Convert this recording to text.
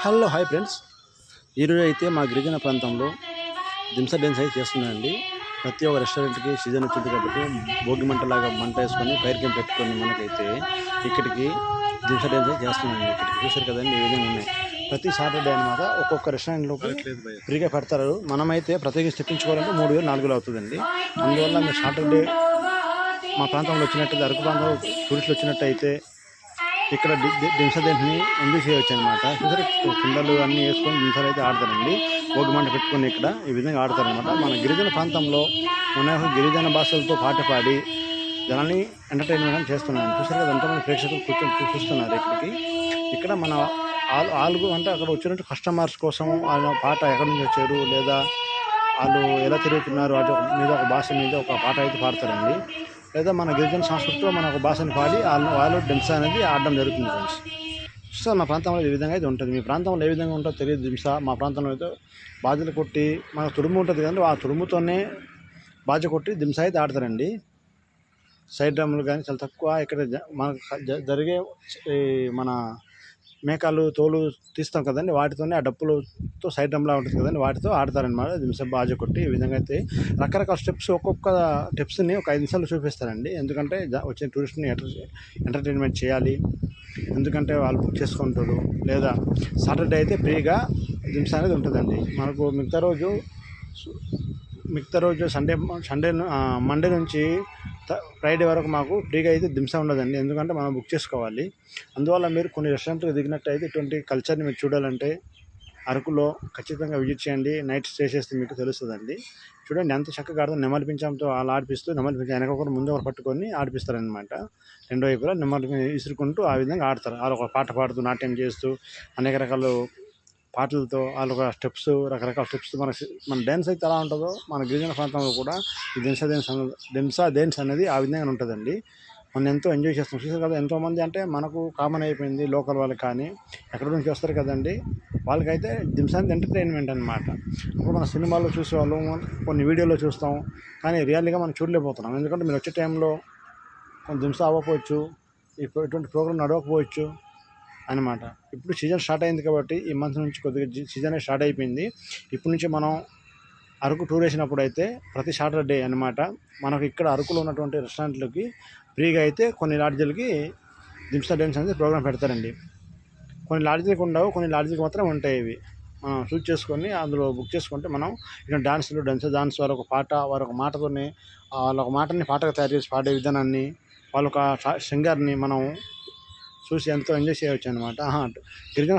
Hello hi friends, ఈరోజు అయితే మా గిరిజన ప్రాంతంలో దింసా డ్యాన్స్ అయితే చేస్తున్నానండి. ప్రతి ఒక్క రెస్టారెంట్కి సీజన్ వచ్చింది కాబట్టి భోగి మంటలాగా మంట వేసుకొని ఫైర్ క్యాంప్ పెట్టుకొని మనకైతే ఇక్కడికి దింసా డ్యాన్స్ అయితే చేస్తున్నానండి. ఇక్కడికి చూసారు కదండి, ఈ విధంగా ఉన్నాయి. ప్రతి సాటర్డే అనమాట ఒక్కొక్క రెస్టారెంట్లోకి ఫ్రీగా పెడతారు. మనమైతే ప్రత్యేకించి తెప్పించుకోవాలంటే 3000 4000 అవుతుందండి. అందువల్ల మీరు సాటర్డే మా ప్రాంతంలో వచ్చినట్టయితే, అరకు ప్రాంతంలో టూరిస్టులు వచ్చినట్టయితే ఇక్కడ దింసా డ్యాన్స్ని ఎంజాయ్ చేయవచ్చు అనమాట. చూసారు, కుండలు అన్నీ వేసుకొని దింసాలు అయితే ఆడతారండి. భోగి మంట పెట్టుకొని ఇక్కడ ఈ విధంగా ఆడతారనమాట. మన గిరిజన ప్రాంతంలో మన గిరిజన భాషలతో పాట పాడి జనాన్ని ఎంటర్టైన్మెంట్ చేస్తున్నాను. చూసారు కదా, ఎంతమంది ప్రేక్షకులు కూర్చొని చూస్తున్నారు ఇక్కడికి. ఇక్కడ మన ఆలుగు అంటే అక్కడ వచ్చినట్టు కస్టమర్స్ కోసం వాళ్ళ పాట ఎక్కడి నుంచి వచ్చారు, లేదా వాళ్ళు ఎలా తిరుగుతున్నారు, వాటి మీద ఒక భాష మీద ఒక పాట అయితే పాడతారండి. లేదా మన గిరిజన సంస్కృతిలో మన ఒక భాషను పాడి వాళ్ళు డ్యాన్స్ అనేది ఆడడం జరుగుతుంది ఫ్రెండ్స్. సో మా ప్రాంతంలో ఈ విధంగా అయితే ఉంటుంది. మీ ప్రాంతంలో ఏ విధంగా ఉంటుందో తెలియదు దింస. మా ప్రాంతంలో అయితే బాజలు కొట్టి, మన తుడుము ఉంటుంది కదండి, ఆ తుడుముతోనే బాజ కొట్టి దింస అయితే ఆడతారండి. సైడ్ డ్రమ్ములు కానీ చాలా తక్కువ ఇక్కడ మనకు జరిగే మన మేకాలు తోలు తీస్తాం కదండి, వాటితోనే ఆ డప్పులతో సైడ్ డ్రమ్లా ఉంటుంది కదండి, వాటితో ఆడతారనమాట దింస బాజ కొట్టి. ఈ విధంగా అయితే రకరకాల స్టెప్స్, ఒక్కొక్క స్టెప్స్ని ఒక 5 నిమిషాలు చూపిస్తారండి. ఎందుకంటే వచ్చిన టూరిస్ట్ని ఎంటర్టైన్మెంట్ చేయాలి, ఎందుకంటే వాళ్ళు బుక్ చేసుకుంటారు. లేదా సాటర్డే అయితే ఫ్రీగా దింస అనేది ఉంటుందండి. మనకు మిగతా రోజు సండే మండే నుంచి ఫ్రైడే వరకు మాకు ఫ్రీగా అయితే దింస ఉండదండి. ఎందుకంటే మనం బుక్ చేసుకోవాలి. అందువల్ల మీరు కొన్ని రెస్టారెంట్కి దిగినట్టయితే ఇటువంటి కల్చర్ని మీరు చూడాలంటే అరకులో ఖచ్చితంగా విజిట్ చేయండి. నైట్ స్టే చేస్తే మీకు తెలుస్తుందండి. చూడండి ఎంత చక్కగా ఆడుతుంది. నెమలి పింఛంతో వాళ్ళు ఆడిపిస్తూ, నెమలి పింఛం వెనక ఒకరు ముందు ఒకరు పట్టుకొని ఆడిపిస్తారనమాట. రెండు వైపులా నెమలి విసురుకుంటూ ఆ విధంగా ఆడతారు. వాళ్ళు ఒక పాట పాడుతూ, నాట్యం చేస్తూ, అనేక రకాల పాటలతో వాళ్ళు ఒక రకరకాల స్టెప్స్. మన డ్యాన్స్ అయితే ఎలా ఉంటుందో మన గిరిజన ప్రాంతంలో కూడా ఈ దింసా డ్యాన్స్ అనేది ఆ విధంగా ఉంటుందండి. మనం ఎంతో ఎంజాయ్ చేస్తాం. చూసారు కదా, ఎంతోమంది అంటే మనకు కామన్ అయిపోయింది, లోకల్ వాళ్ళకి కానీ ఎక్కడి నుంచి వస్తారు కదండి, వాళ్ళకైతే దింసా ఎంటర్టైన్మెంట్ అనమాట. ఇప్పుడు మన సినిమాల్లో చూసేవాళ్ళం, కొన్ని వీడియోలో చూస్తాం, కానీ రియల్గా మనం చూడలేకపోతున్నాం. ఎందుకంటే మీరు వచ్చే టైంలో కొంచెం దింసా అవ్వకపోవచ్చు, ఇటువంటి ప్రోగ్రామ్ నడవకపోవచ్చు అనమాట. ఇప్పుడు సీజన్ స్టార్ట్ అయింది కాబట్టి ఈ మంత్ నుంచి కొద్దిగా సీజన్ స్టార్ట్ అయిపోయింది. ఇప్పటి నుంచి మనం అరకు టూర్ వేసినప్పుడు అయితే ప్రతి సాటర్డే అనమాట మనకు ఇక్కడ అరకులో ఉన్నటువంటి రెస్టారెంట్లకి ఫ్రీగా అయితే కొన్ని లాడ్జీలకి దింసా డ్యాన్స్ అనేది ప్రోగ్రామ్ పెడతారండి. కొన్ని లాడ్జీలకు ఉండవు, కొన్ని లాడ్జీలకు మాత్రం ఉంటాయి. ఇవి మనం షూట్ చేసుకొని అందులో బుక్ చేసుకుంటే మనం ఇక్కడ డాన్స్ వారు ఒక పాట, వారు ఒక మాటతోనే వాళ్ళ ఒక మాటని పాటగా తయారు చేసి పాడే విధానాన్ని, వాళ్ళ ఒక సింగర్ని మనం చూసి ఎంతో ఎంజాయ్ చేయవచ్చు అనమాట. గిరిజన